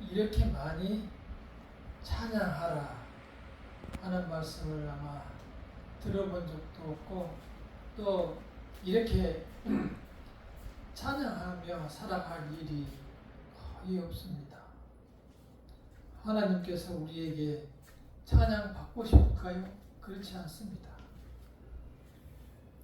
이렇게 많이 찬양하라 하는 말씀을 아마 들어본 적도 없고 또 이렇게 찬양하며 살아갈 일이 거의 없습니다. 하나님께서 우리에게 찬양 받고 싶을까요? 그렇지 않습니다.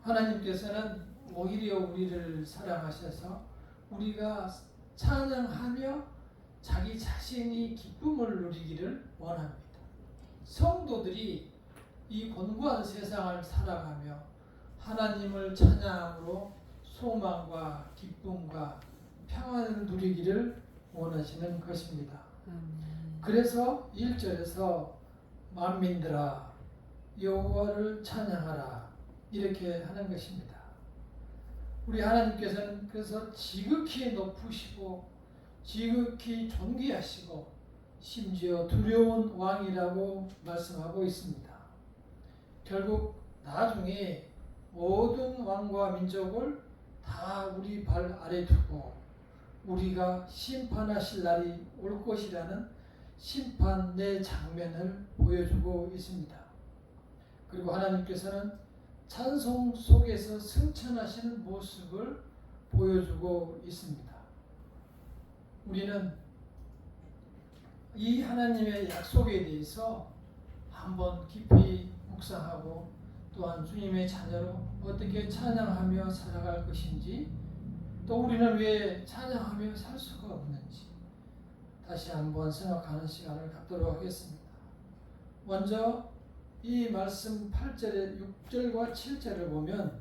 하나님께서는 오히려 우리를 사랑하셔서 우리가 찬양하며 자기 자신이 기쁨을 누리기를 원합니다. 성도들이 이 곤고한 세상을 살아가며 하나님을 찬양함으로 소망과 기쁨과 평안을 누리기를 원하시는 것입니다. 그래서 1절에서 만민들아 여호와를 찬양하라 이렇게 하는 것입니다. 우리 하나님께서는 그래서 지극히 높으시고 지극히 존귀하시고 심지어 두려운 왕이라고 말씀하고 있습니다. 결국 나중에 모든 왕과 민족을 다 우리 발 아래 두고 우리가 심판하실 날이 올 것이라는 심판의 장면을 보여주고 있습니다. 그리고 하나님께서는 찬송 속에서 승천하시는 모습을 보여주고 있습니다. 우리는 이 하나님의 약속에 대해서 한번 깊이 묵상하고 또한 주님의 자녀로 어떻게 찬양하며 살아갈 것인지 또 우리는 왜 찬양하며 살 수가 없는지 다시 한번 생각하는 시간을 갖도록 하겠습니다. 먼저 이 말씀 8절에 6절과 7절을 보면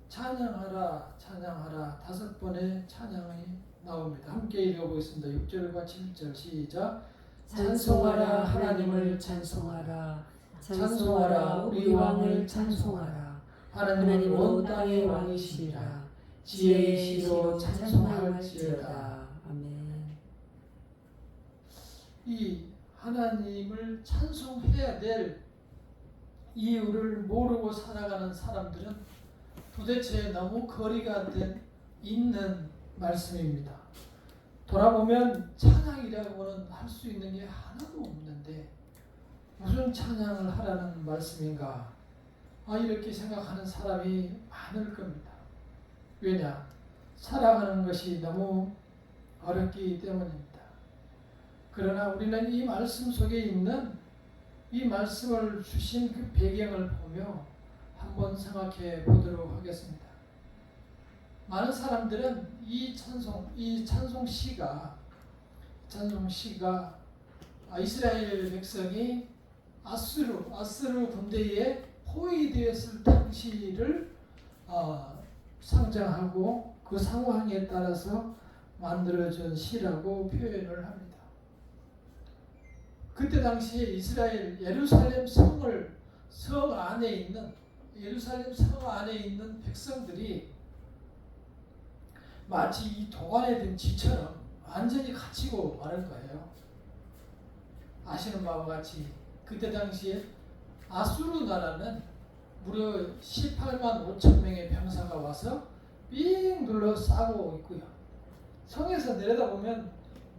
찬양하라 찬양하라 5번의 찬양이 나옵니다. 함께 읽어보겠습니다. 6절과 7절 시작. 찬송하라 하나님을 찬송하라 찬송하라 우리 왕을 찬송하라 하나님은 온 땅의 왕이시라 지혜의 시로 찬송할지어다. 아멘. 이 하나님을 찬송해야 될 이유를 모르고 살아가는 사람들은 도대체 너무 거리가 있는 말씀입니다. 돌아보면 찬양이라고는 할 수 있는 게 하나도 없는데 무슨 찬양을 하라는 말씀인가? 이렇게 생각하는 사람이 많을 겁니다. 왜냐? 살아가는 것이 너무 어렵기 때문입니다. 그러나 우리는 이 말씀 속에 있는 이 말씀을 주신 그 배경을 보며 한번 생각해 보도록 하겠습니다. 많은 사람들은 이 찬송 시가 이스라엘 백성이 아수르 군대에 포위되었을 당시를 상징하고 그 상황에 따라서 만들어진 시라고 표현을 합니다. 그때 당시에 이스라엘 예루살렘 성 안에 있는 백성들이 마치 이 도관에 든 쥐처럼 완전히 갇히고 마는 거예요. 아시는 바와 같이 그때 당시에 아수르 나라는 무려 18만 5천 명의 병사가 와서 삥 둘러싸고 있고요. 성에서 내려다보면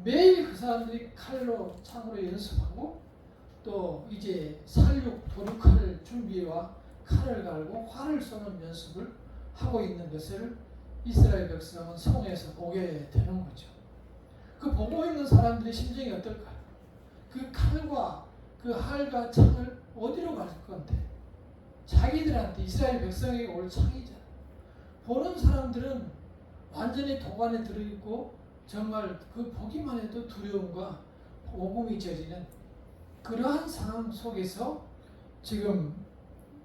매일 그 사람들이 칼로 창으로 연습하고 또 이제 도륙할 준비와 칼을 갈고 활을 쏘는 연습을 하고 있는 것을 이스라엘 백성은 성에서 보게 되는 거죠. 그 보고 있는 사람들의 심정이 어떨까요? 그 칼과 그 활과 창을 어디로 갈 건데? 자기들한테 이스라엘 백성에게 올 창이잖아요. 보는 사람들은 완전히 도관에 들어있고 정말 그 보기만 해도 두려움과 오금이 저리는 그러한 상황 속에서 지금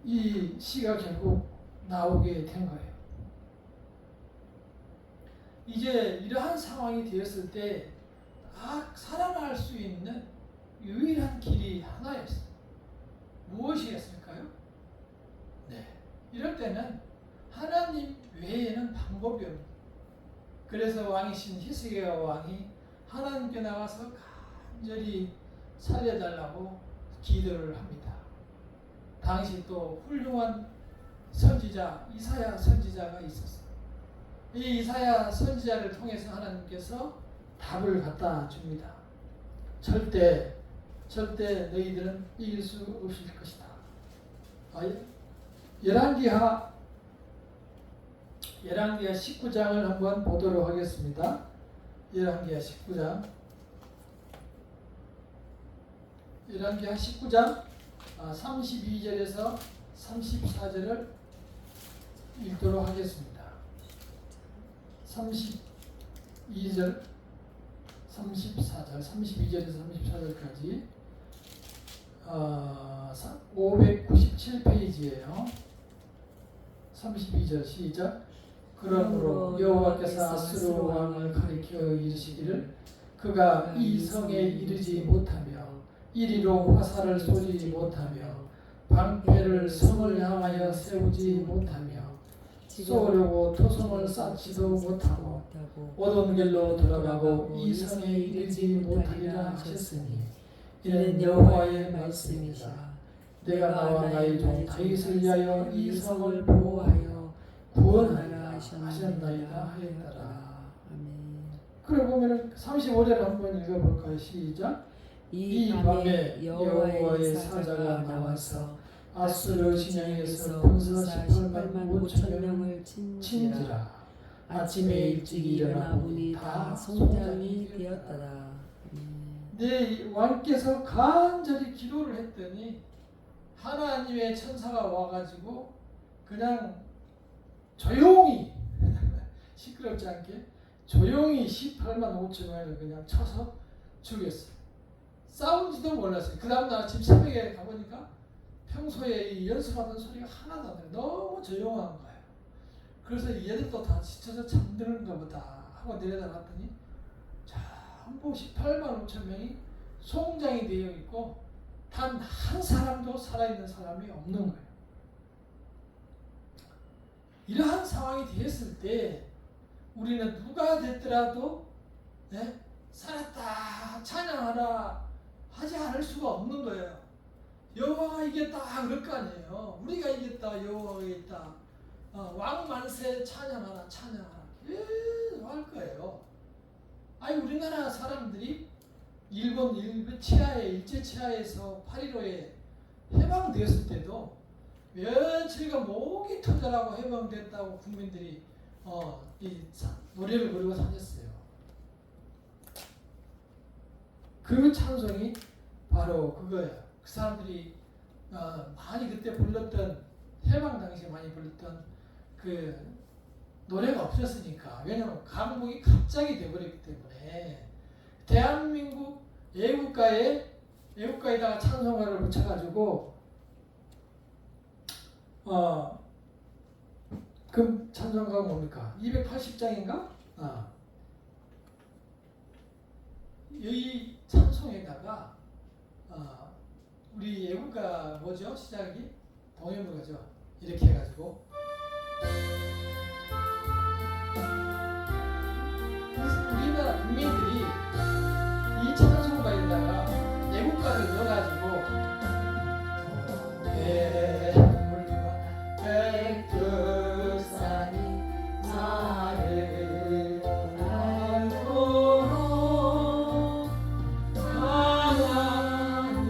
이 시가 결국 나오게 된 거예요. 이제 이러한 상황이 되었을 때 살아날 수 있는 유일한 길이 하나였어요. 무엇이었을까요? 이럴 때는 하나님 외에는 방법이 없는. 그래서 왕이신 히스기야 왕이 하나님께 나가서 간절히 살려달라고 기도를 합니다. 당시 또 훌륭한 선지자 이사야 선지자가 있었어요. 이 이사야 선지자를 통해서 하나님께서 답을 갖다 줍니다. 절대 너희들은 이길 수 없을 것이다. 열왕기하 19장을 한번 보도록 하겠습니다. 열왕기하 19장 32절에서 34절을 읽도록 하겠습니다. 32절, 34절, 32절에서 34절까지 597페이지예요. 32절 시작. 그러므로 여호와께서 아수르 왕을 가리켜 이르시기를 그가 이 성에 이르지 못하며 이리로 화살을 쏘지 못하며 방패를 성을 향하여 세우지 못하며 쏘려고 토성을 쌓지도 못하고 오던 길로 돌아가고 이 성에 이르지 못하리라 하셨으니 이는 여호와의 말씀이다. 내가 나와 나의 종 다윗을 위하여 이 성을 보호하여 구원하라 하셨나이다 하였더라. 그래 보면은 35절 한번 읽어볼까요? 시작. 이 밤에 여호와의 사자가 나와서 아수르 진영에서 군사 18만 5천 명을 친지라. 아침에 일찍 일어나 보니 다 송장이 되었더라. 네, 왕께서 간절히 기도를 했더니 하나님의 천사가 와가지고 그냥 조용히 시끄럽지 않게 조용히 18만 5천 명을 그냥 쳐서 죽였어요. 싸운지도 몰랐어요. 그 다음날 아침 새벽에 가보니까 평소에 이 연습하던 소리가 하나도 안 나요. 너무 조용한 거예요. 그래서 얘들도 다 지쳐서 잠드는가 보다 하고 내려다봤더니 전부 18만 5천 명이 송장이 되어 있고 단 한 사람도 살아있는 사람이 없는 거예요. 이러한 상황이 되었을 때 우리는 누가 됐더라도 살았다 찬양하라 하지 않을 수가 없는 거예요. 여호와가 이겼다 그럴 거 아니에요. 우리가 이겼다 여호와가 이겼다 왕 만세 찬양하라 계속 할 거예요. 아니 우리나라 사람들이 일본 일제 치하에서 8.15에 해방되었을 때도 며칠간 목이 터져라고 해방됐다고 국민들이 이 노래를 부르고 다녔어요. 그 찬송이 바로 그거예요. 그 사람들이 많이 그때 불렀던 해방 당시에 많이 불렀던 그 노래가 없었으니까. 왜냐하면 강국이 갑자기 돼버렸기 때문에 대한민국 애국가에다가 찬송가를 붙여가지고 그 찬송가가 뭡니까? 280장인가? 이 찬송에다가 우리 애국가 뭐죠? 시작이 동해물가죠. 이렇게 해가지고 우리나라 국민들이 이 찬송가에다가 애국가를 넣어가지고 백두산이 나를 안고로 하나님이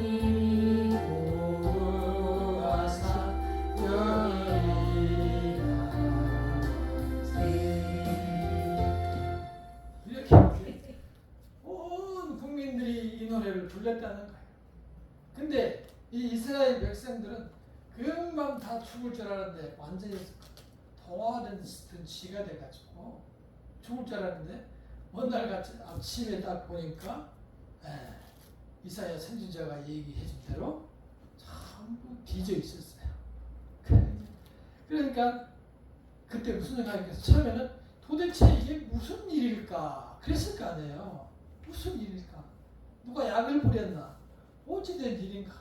구하사 이렇게 온 국민들이 이 노래를 불렀다는 거예요. 근데 이 이스라엘 백성들은 금방 다 죽을 줄 알았는데 완전히 동화된 쥐가 돼가지고 죽을 줄 알았는데 어느 날 같이 아침에 딱 보니까 이사야 선지자가 얘기해 준 대로 전부 뒤져 있었어요. 그러니까 그때 무슨 생각이 있어요? 처음에는 도대체 이게 무슨 일일까? 그랬을 거 아니에요. 무슨 일일까? 누가 약을 부렸나? 어찌된 일인가?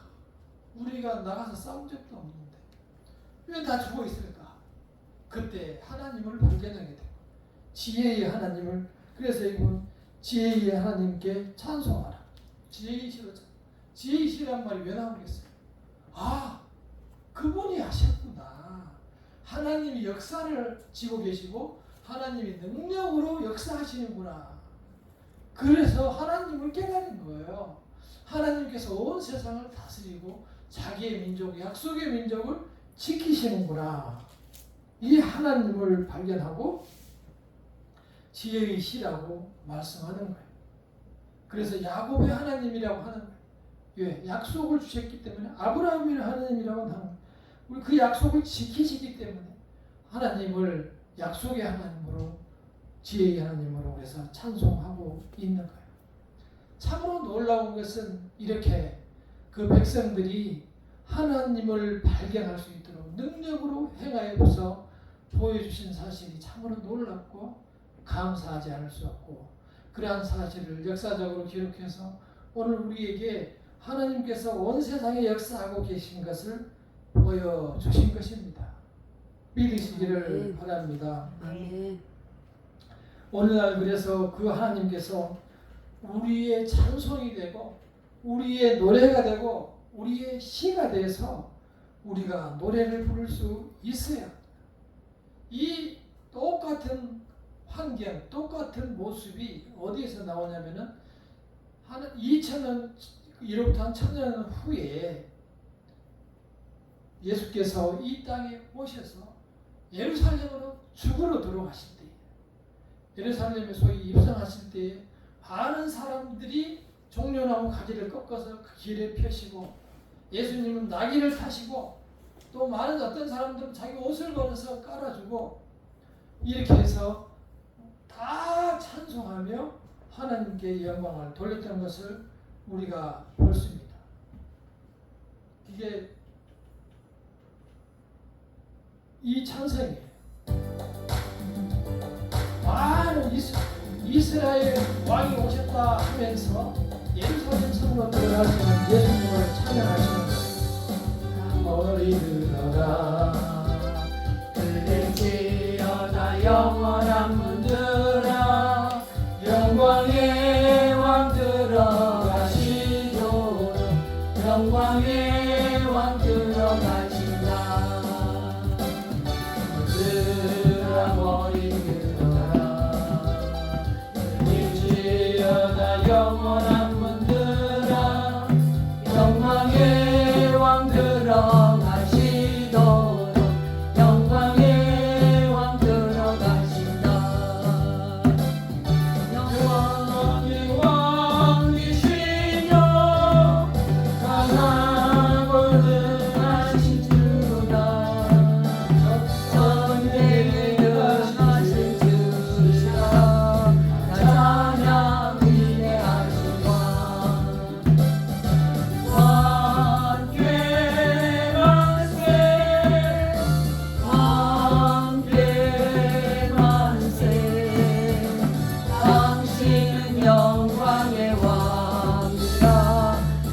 우리가 나가서 싸운 적도 없는데 왜 다 죽어 있을까? 그때 하나님을 발견하게 되고 지혜의 하나님을, 그래서 이분 지혜의 하나님께 찬송하라. 지혜이시란 말이 왜 나오겠어요? 그분이 하셨구나. 하나님이 역사를 지고 계시고 하나님이 능력으로 역사하시는구나. 그래서 하나님을 깨달은 거예요. 거예요. 하나님께서 온 세상을 다스리고 자기의 민족, 약속의 민족을 지키시는구나. 이 하나님을 발견하고 지혜의 시라고 말씀하는 거예요. 그래서 야곱의 하나님이라고 하는 거예요. 왜? 약속을 주셨기 때문에 아브라함의 하나님이라고 하는 거예요. 우리 그 약속을 지키시기 때문에 하나님을 약속의 하나님으로, 지혜의 하나님으로 그래서 찬송하고 있는 거예요. 참으로 놀라운 것은 이렇게 그 백성들이 하나님을 발견할 수 있도록 능력으로 행하여서 보여주신 사실이 참으로 놀랍고 감사하지 않을 수 없고, 그러한 사실을 역사적으로 기록해서 오늘 우리에게 하나님께서 온 세상에 역사하고 계신 것을 보여주신 것입니다. 믿으시기를 바랍니다. 아멘. 오늘날 그래서 그 하나님께서 우리의 찬송이 되고 우리의 노래가 되고 우리의 시가 돼서 우리가 노래를 부를 수 있어야, 이 똑같은 환경, 똑같은 모습이 어디에서 나오냐면은 2000년, 이로부터 한 1000년 후에 예수께서 이 땅에 오셔서 예루살렘으로 죽으러 들어가실 때, 예루살렘에 소위 입성하실 때 많은 사람들이 종려나무 가지를 꺾어서 그 길에 펴시고, 예수님은 나귀를 타시고, 또 많은 어떤 사람들은 자기 옷을 걸어서 깔아주고, 이렇게 해서 다 찬송하며 하나님께 영광을 돌렸던 것을 우리가 볼 수 있습니다. 이게 이 찬송이에요. 많은 이스라엘 왕이 오셨다 하면서 예루살렘 성으로 들어가시는 예수님을 찬양하시는 거예요. 머리 들어가 들릴지어다 영원한 문들아, 영광의 왕 들어가시도록, 영광의 왕 들어가신다. 문들아 머리 들어가 들릴지어다 영원한 문들아, 영광의 왕 들어가시도록, 영광의 왕 들어가신다. 영광의 왕이시며 강하고 능하신 주로다. 전쟁에 능하신 주시라. 찬양 위대하신 왕. 왕께 만세, 왕께 만세. 당신은 영광의 왕이라.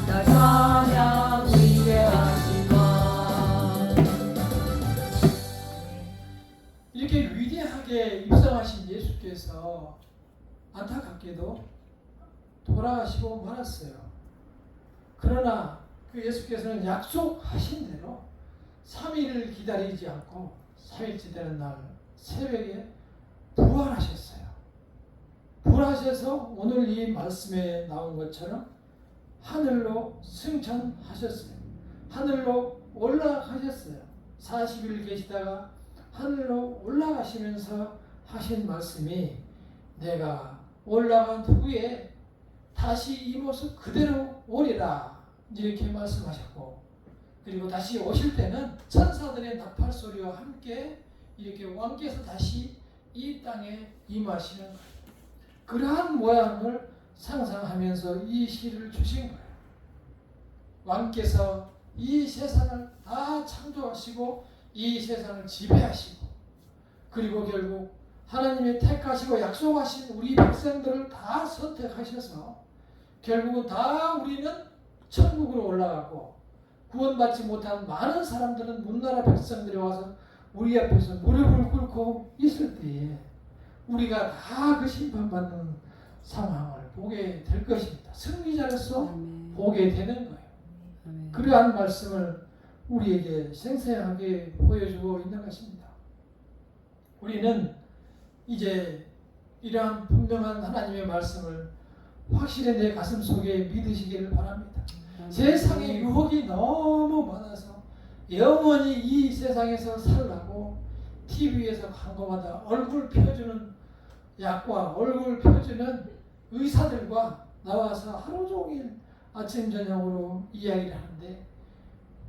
나 찬양 위대하신 왕. 이렇게 위대하게 입성하신 예수께서 안타깝게도 돌아가시고 말았어요. 그러나 그 예수께서는 약속하신 대로 3일을 기다리지 않고 3일째 되는 날 새벽에 부활하셨어요. 부활하셔서 오늘 이 말씀에 나온 것처럼 하늘로 승천하셨어요. 하늘로 올라가셨어요. 40일 계시다가 하늘로 올라가시면서 하신 말씀이, 내가 올라간 후에 다시 이 모습 그대로 오리라, 이렇게 말씀하셨고, 그리고 다시 오실 때는 천사들의 나팔 소리와 함께 이렇게 왕께서 다시 이 땅에 임하시는 거예요. 그러한 모양을 상상하면서 이 시를 주신 거예요. 왕께서 이 세상을 다 창조하시고 이 세상을 지배하시고, 그리고 결국 하나님의 택하시고 약속하신 우리 백성들을 다 선택하셔서 결국은 다 우리는 천국으로 올라가고, 구원받지 못한 많은 사람들은 문나라 백성들이 와서 우리 앞에서 무릎을 꿇고 있을 때에 우리가 다 그 심판받는 상황을 보게 될 것입니다. 승리자로서 아멘. 보게 되는 거예요. 아멘. 그러한 말씀을 우리에게 생생하게 보여주고 있는 것입니다. 우리는 이제 이러한 분명한 하나님의 말씀을 확실히 내 가슴 속에 믿으시기를 바랍니다. 세상에 유혹이 너무 많아서 영원히 이 세상에서 살라고 TV에서 광고마다 얼굴 펴주는 약과 얼굴 펴주는 의사들과 나와서 하루 종일 아침 저녁으로 이야기를 하는데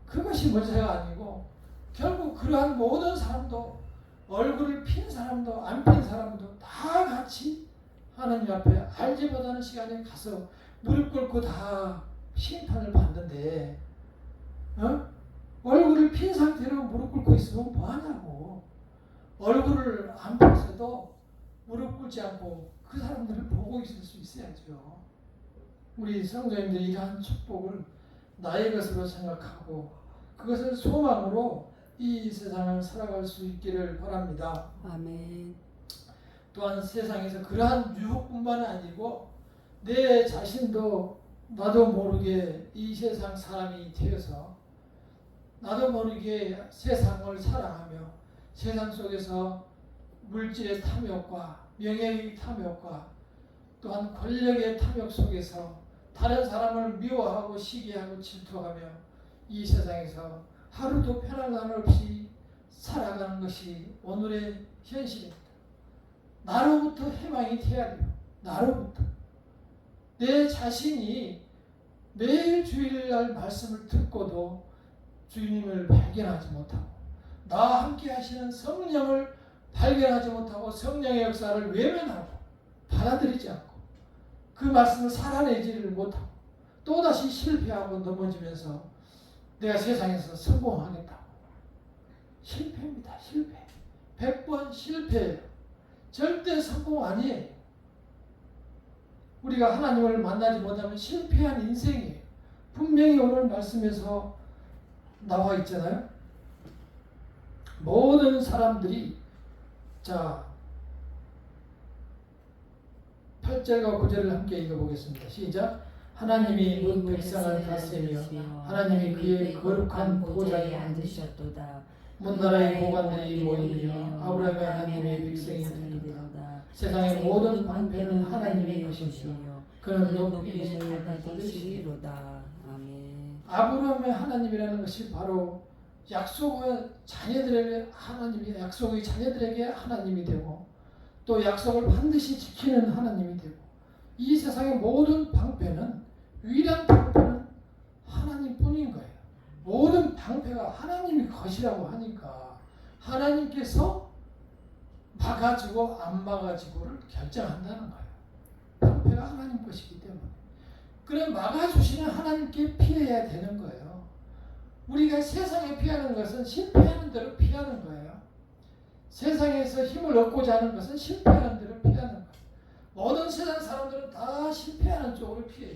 그것이 문제가 아니고 결국 그러한 모든 사람도 얼굴을 핀 사람도 안 핀 사람도 다 같이 하나님 앞에 알지 못하는 시간에 가서 무릎 꿇고 다 심판을 받는데 얼굴을 핀 상태로 무릎 꿇고 있으면 뭐하냐고. 얼굴을 안 폈어도 무릎 꿇지 않고 그 사람들을 보고 있을 수 있어야죠. 우리 성도님들이 이러한 축복을 나의 것으로 생각하고 그것을 소망으로 이 세상을 살아갈 수 있기를 바랍니다. 아멘. 또한 세상에서 그러한 유혹뿐만 아니고 내 자신도 나도 모르게 이 세상 사람이 되어서 나도 모르게 세상을 사랑하며 세상 속에서 물질의 탐욕과 명예의 탐욕과 또한 권력의 탐욕 속에서 다른 사람을 미워하고 시기하고 질투하며 이 세상에서 하루도 편할 날 없이 살아가는 것이 오늘의 현실입니다. 나로부터 희망이 돼야 돼요. 나로부터. 내 자신이 매일 주일날 말씀을 듣고도 주님을 발견하지 못하고 나와 함께 하시는 성령을 발견하지 못하고 성령의 역사를 외면하고 받아들이지 않고 그 말씀을 살아내지를 못하고 또다시 실패하고 넘어지면서 내가 세상에서 성공하겠다고. 실패입니다. 실패. 100번 실패예요. 절대 성공 아니에요. 우리가 하나님을 만나지 못하면 실패한 인생이에요. 분명히 오늘 말씀에서 나와 있잖아요. 모든 사람들이 자 8절과 9절을 함께 읽어보겠습니다. 시작. 하나님이 문 백성을 다스리며 하나님이 그의 거룩한 보좌에 앉으셨도다. 문나라의 고관들이 모이며 아브라함의 하나님의 백성이 되리로다. 세상의 모든 방패는 하나님의 것이며 그는 높이 있음을 받으시리로다. 아멘. 아브라함의 하나님이라는 것이 바로 약속의 자녀들에게 하나님이 약속의 자녀들에게 하나님이 되고 또 약속을 반드시 지키는 하나님이 되고 이 세상의 모든 방패는 유일한 방패는 하나님뿐인 거예요. 모든 방패가 하나님이 것이라고 하니까 하나님께서 막아주고 안 막아주고를 결정한다는 거예요. 방패가 하나님 것이기 때문에. 그래 막아주시는 하나님께 피해야 되는 거예요. 우리가 세상에 피하는 것은 실패하는 대로 피하는 거예요. 세상에서 힘을 얻고자 하는 것은 실패하는 대로 피하는 거예요. 모든 세상 사람들은 다 실패하는 쪽으로 피해요.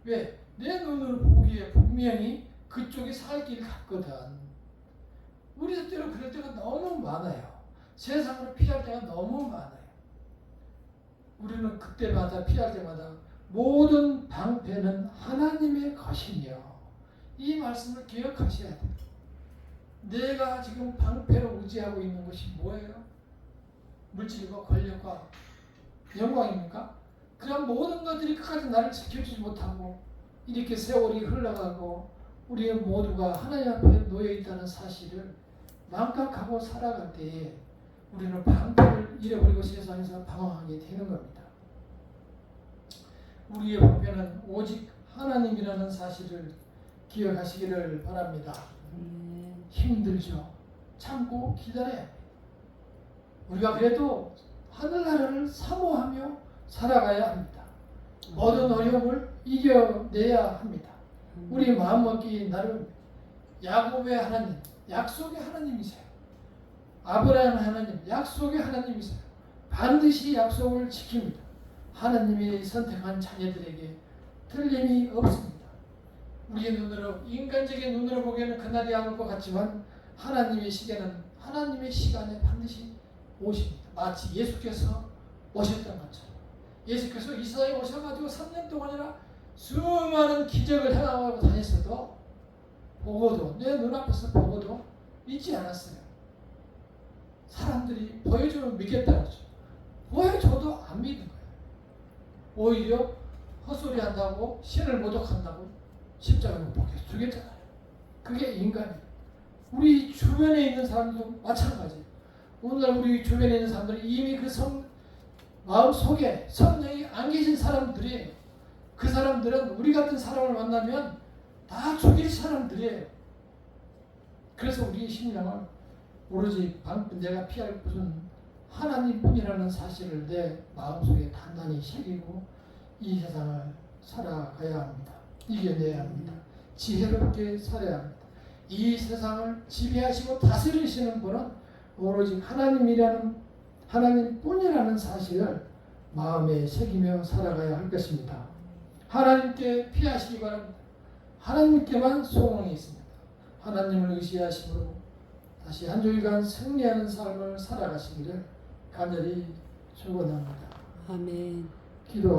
왜? 내 눈으로 보기에 분명히 그쪽이 살 길 같거든. 우리 때로 그럴 때가 너무 많아요. 세상으로 피할 때가 너무 많아요. 우리는 그때마다 피할 때마다 모든 방패는 하나님의 것이며 이 말씀을 기억하셔야 돼요. 내가 지금 방패로 의지하고 있는 것이 뭐예요? 물질과 권력과 영광입니까? 그런 모든 것들이 끝까지 나를 지켜주지 못하고 이렇게 세월이 흘러가고 우리 모두가 하나님 앞에 놓여있다는 사실을 망각하고 살아갈 때에 우리는 방패를 잃어버리고 세상에서 방황하게 되는 겁니다. 우리의 방패는 오직 하나님이라는 사실을 기억하시기를 바랍니다. 힘들죠. 참고 기다려야 해요. 우리가 그래도 하늘나라를 사모하며 살아가야 합니다. 모든 어려움을 이겨내야 합니다. 우리 마음먹기 나름 야곱의 하나님, 약속의 하나님이세요. 아브라함 하나님, 약속의 하나님이세요. 반드시 약속을 지킵니다. 하나님이 선택한 자녀들에게 틀림이 없습니다. 우리의 눈으로 인간적인 눈으로 보기에는 그날이 안 올 것 같지만 하나님의 시계는 하나님의 시간에 반드시 오십니다. 마치 예수께서 오셨던 것처럼 예수께서 이 세상에 오셔가지고 3년 동안이나 수많은 기적을 행하고 다녔어도 보고도 내 눈앞에서 보고도 믿지 않았어요. 사람들이 보여주면 믿겠다고 하죠. 보여줘도 안 믿는 거예요. 오히려 헛소리 한다고 신을 모독한다고 십자가에 못 박혀 죽였잖아요. 그게 인간이에요. 우리 주변에 있는 사람도 마찬가지예요. 오늘날 우리 주변에 있는 사람들은 이미 그 마음 속에 성령이 안 계신 사람들이에요. 그 사람들은 우리 같은 사람을 만나면 다 죽일 사람들이에요. 그래서 우리 신령은 오로지 내가 피할 곳은 하나님뿐이라는 사실을 내 마음속에 단단히 새기고 이 세상을 살아가야 합니다. 이겨내야 합니다. 지혜롭게 살아야 합니다. 이 세상을 지배하시고 다스리시는 분은 오로지 하나님뿐이라는 사실을 마음에 새기며 살아가야 할 것입니다. 하나님께 피하시기 바랍니다. 하나님께만 소망이 있습니다. 하나님을 의지하시고 다시 한 주일간 승리하는 삶을 살아가시기를 간절히 축원합니다. 아멘. 기도.